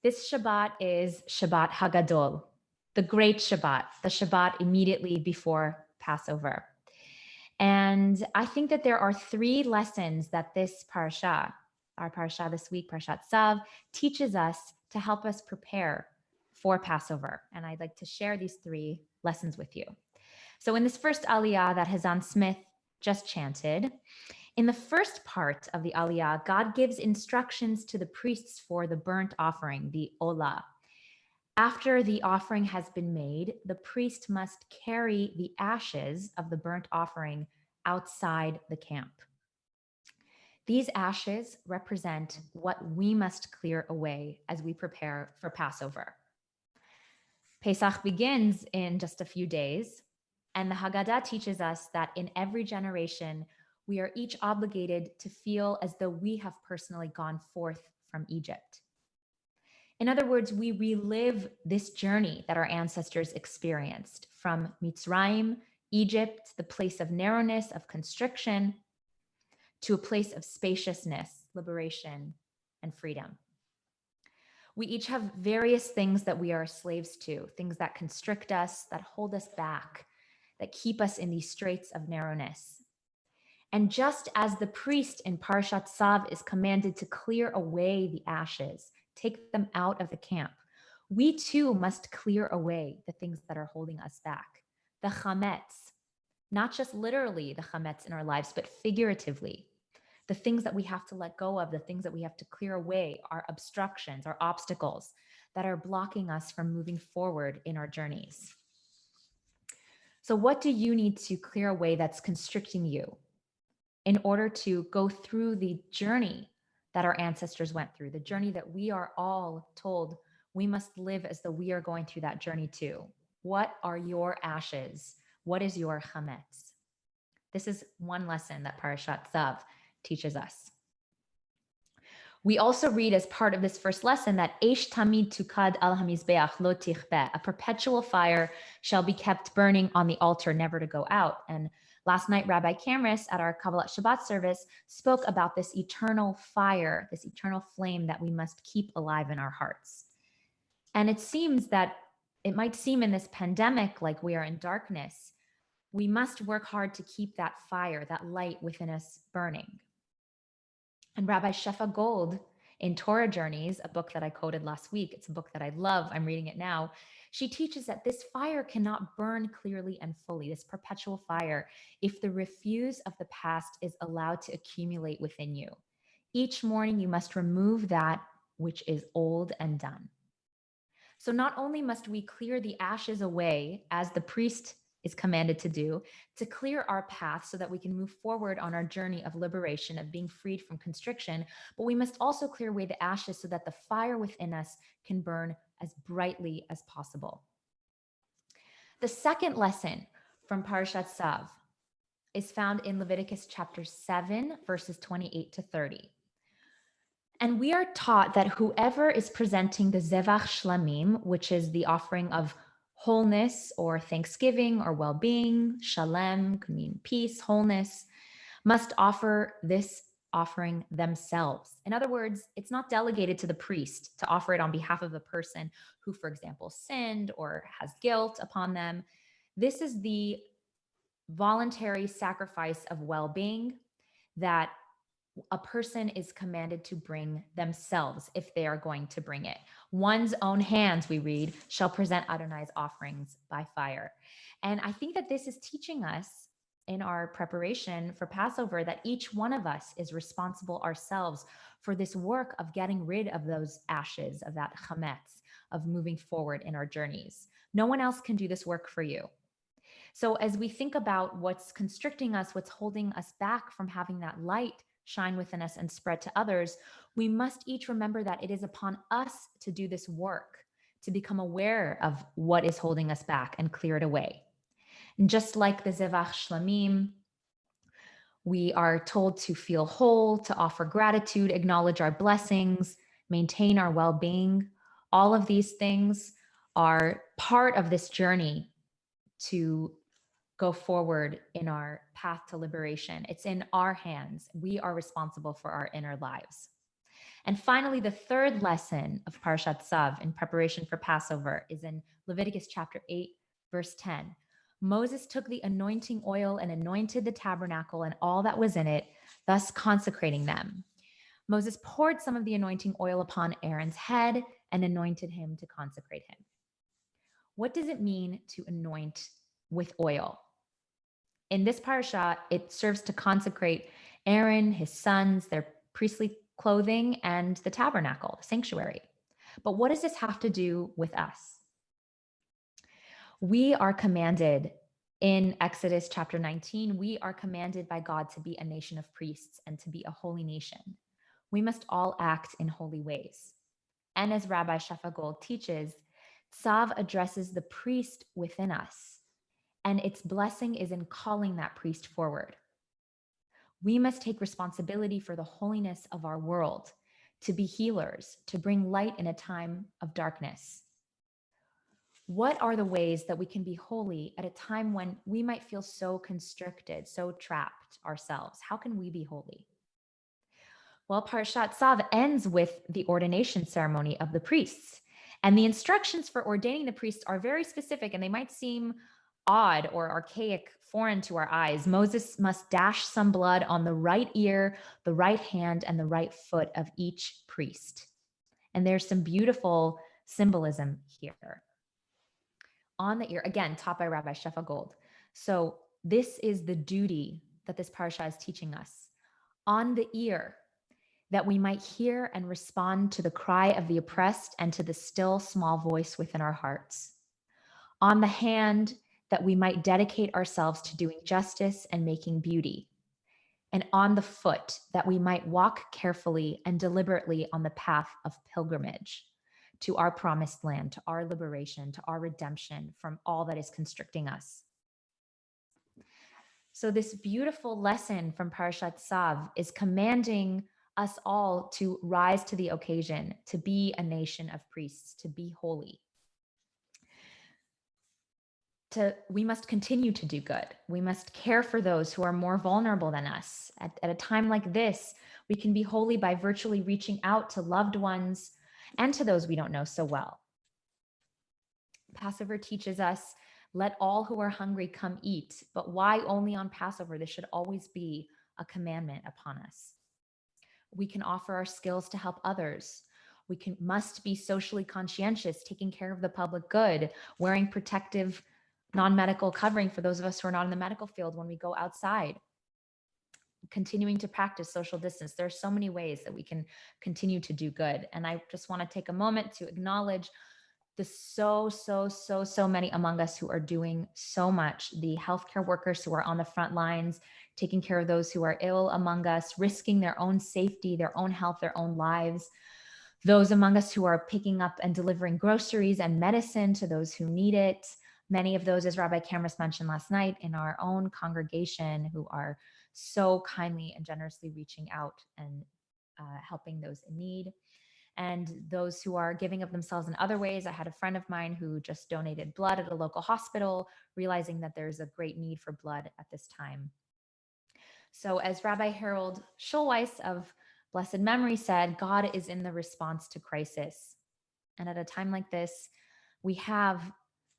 This Shabbat is Shabbat HaGadol, the great Shabbat, the Shabbat immediately before Passover. And I think that there are three lessons that this parasha, our parasha this week, Parashat Tzav, teaches us to help us prepare for Passover. And I'd like to share these three lessons with you. So in this first aliyah that Hazan Smith just chanted, in the first part of the aliyah, God gives instructions to the priests for the burnt offering, the olah. After the offering has been made, the priest must carry the ashes of the burnt offering outside the camp. These ashes represent what we must clear away as we prepare for Passover. Pesach begins in just a few days, and the Haggadah teaches us that in every generation, we are each obligated to feel as though we have personally gone forth from Egypt. In other words, we relive this journey that our ancestors experienced from Mitzrayim, Egypt, the place of narrowness, of constriction, to a place of spaciousness, liberation, and freedom. We each have various things that we are slaves to, things that constrict us, that hold us back, that keep us in these straits of narrowness. And just as the priest in Parashat Tzav is commanded to clear away the ashes, take them out of the camp, we too must clear away the things that are holding us back. The chametz, not just literally the chametz in our lives, but figuratively. The things that we have to let go of, the things that we have to clear away, our obstructions, our obstacles that are blocking us from moving forward in our journeys. So what do you need to clear away that's constricting you in order to go through the journey that our ancestors went through, the journey that we are all told we must live as though we are going through that journey too? What are your ashes? What is your chametz? This is one lesson that Parashat Tzav teaches us. We also read as part of this first lesson that Eish tamid tukad al hamizbeach lo tichbeh, a perpetual fire shall be kept burning on the altar, never to go out. And last night, Rabbi Kamris at our Kabbalat Shabbat service spoke about this eternal fire, this eternal flame that we must keep alive in our hearts. And it seems that it might seem in this pandemic like we are in darkness. We must work hard to keep that fire, that light within us burning. And Rabbi Shefa Gold in Torah Journeys, a book that I quoted last week, it's a book that I love, I'm reading it now, she teaches that this fire cannot burn clearly and fully, this perpetual fire, if the refuse of the past is allowed to accumulate within you. Each morning you must remove that which is old and done. So not only must we clear the ashes away, as the priest is commanded to do, to clear our path so that we can move forward on our journey of liberation, of being freed from constriction, but we must also clear away the ashes so that the fire within us can burn as brightly as possible. The second lesson from Parashat Tzav is found in Leviticus chapter 7, verses 28 to 30. And we are taught that whoever is presenting the Zevach Shlamim, which is the offering of wholeness or thanksgiving or well-being, shalem could mean peace, wholeness, must offer this offering themselves. In other words, it's not delegated to the priest to offer it on behalf of a person who, for example, sinned or has guilt upon them. This is the voluntary sacrifice of well-being that a person is commanded to bring themselves if they are going to bring it. One's own hands, we read, shall present Adonai's offerings by fire. And I think that this is teaching us in our preparation for Passover that each one of us is responsible ourselves for this work of getting rid of those ashes, of that chametz, of moving forward in our journeys. No one else can do this work for you. So as we think about what's constricting us, what's holding us back from having that light shine within us and spread to others, we must each remember that it is upon us to do this work, to become aware of what is holding us back and clear it away. And just like the Zevach Shlamim, we are told to feel whole, to offer gratitude, acknowledge our blessings, maintain our well-being. All of these things are part of this journey to go forward in our path to liberation. It's in our hands. We are responsible for our inner lives. And finally, the third lesson of Parashat Tzav in preparation for Passover is in Leviticus chapter 8, verse 10. Moses took the anointing oil and anointed the tabernacle and all that was in it, thus consecrating them. Moses poured some of the anointing oil upon Aaron's head and anointed him to consecrate him. What does it mean to anoint with oil? In this parasha, it serves to consecrate Aaron, his sons, their priestly clothing, and the tabernacle, the sanctuary. But what does this have to do with us? We are commanded in Exodus chapter 19, we are commanded by God to be a nation of priests and to be a holy nation. We must all act in holy ways. And as Rabbi Shafagol teaches, Tzav addresses the priest within us, and its blessing is in calling that priest forward. We must take responsibility for the holiness of our world, to be healers, to bring light in a time of darkness. What are the ways that we can be holy at a time when we might feel so constricted, so trapped ourselves? How can we be holy? Well, Parashat Tzav ends with the ordination ceremony of the priests. And the instructions for ordaining the priests are very specific, and they might seem odd or archaic, foreign to our eyes. Moses must dash some blood on the right ear, the right hand, and the right foot of each priest. And there's some beautiful symbolism here. On the ear, again, taught by Rabbi Shefa Gold. So this is the duty that this parasha is teaching us. On the ear, that we might hear and respond to the cry of the oppressed and to the still small voice within our hearts. On the hand, that we might dedicate ourselves to doing justice and making beauty. And on the foot, that we might walk carefully and deliberately on the path of pilgrimage to our promised land, to our liberation, to our redemption from all that is constricting us. So this beautiful lesson from Parashat Tzav is commanding us all to rise to the occasion, to be a nation of priests, to be holy. We must continue to do good. We must care for those who are more vulnerable than us. At a time like this, we can be holy by virtually reaching out to loved ones and to those we don't know so well. Passover teaches us, let all who are hungry come eat. But why only on Passover? This should always be a commandment upon us. We can offer our skills to help others. We must be socially conscientious, taking care of the public good, wearing protective non-medical covering for those of us who are not in the medical field when we go outside, continuing to practice social distance. There are so many ways that we can continue to do good. And I just want to take a moment to acknowledge the so many among us who are doing so much. The healthcare workers who are on the front lines, taking care of those who are ill among us, risking their own safety, their own health, their own lives. Those among us who are picking up and delivering groceries and medicine to those who need it. Many of those, as Rabbi Cameras mentioned last night, in our own congregation who are so kindly and generously reaching out and helping those in need. And those who are giving of themselves in other ways. I had a friend of mine who just donated blood at a local hospital, realizing that there's a great need for blood at this time. So as Rabbi Harold Schulweis of blessed memory said, God is in the response to crisis. And at a time like this, we have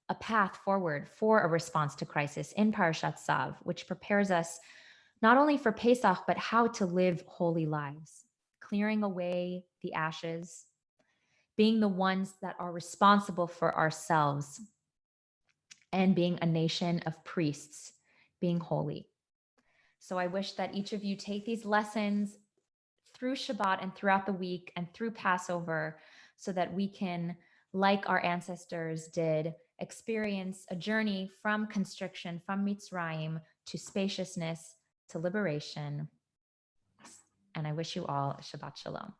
a path forward for a response to crisis in Parashat Tzav, which prepares us not only for Pesach, but how to live holy lives, clearing away the ashes, being the ones that are responsible for ourselves, and being a nation of priests, being holy. So I wish that each of you take these lessons through Shabbat and throughout the week and through Passover so that we can, like our ancestors did, experience a journey from constriction, from Mitzrayim to spaciousness, to liberation. And I wish you all Shabbat Shalom.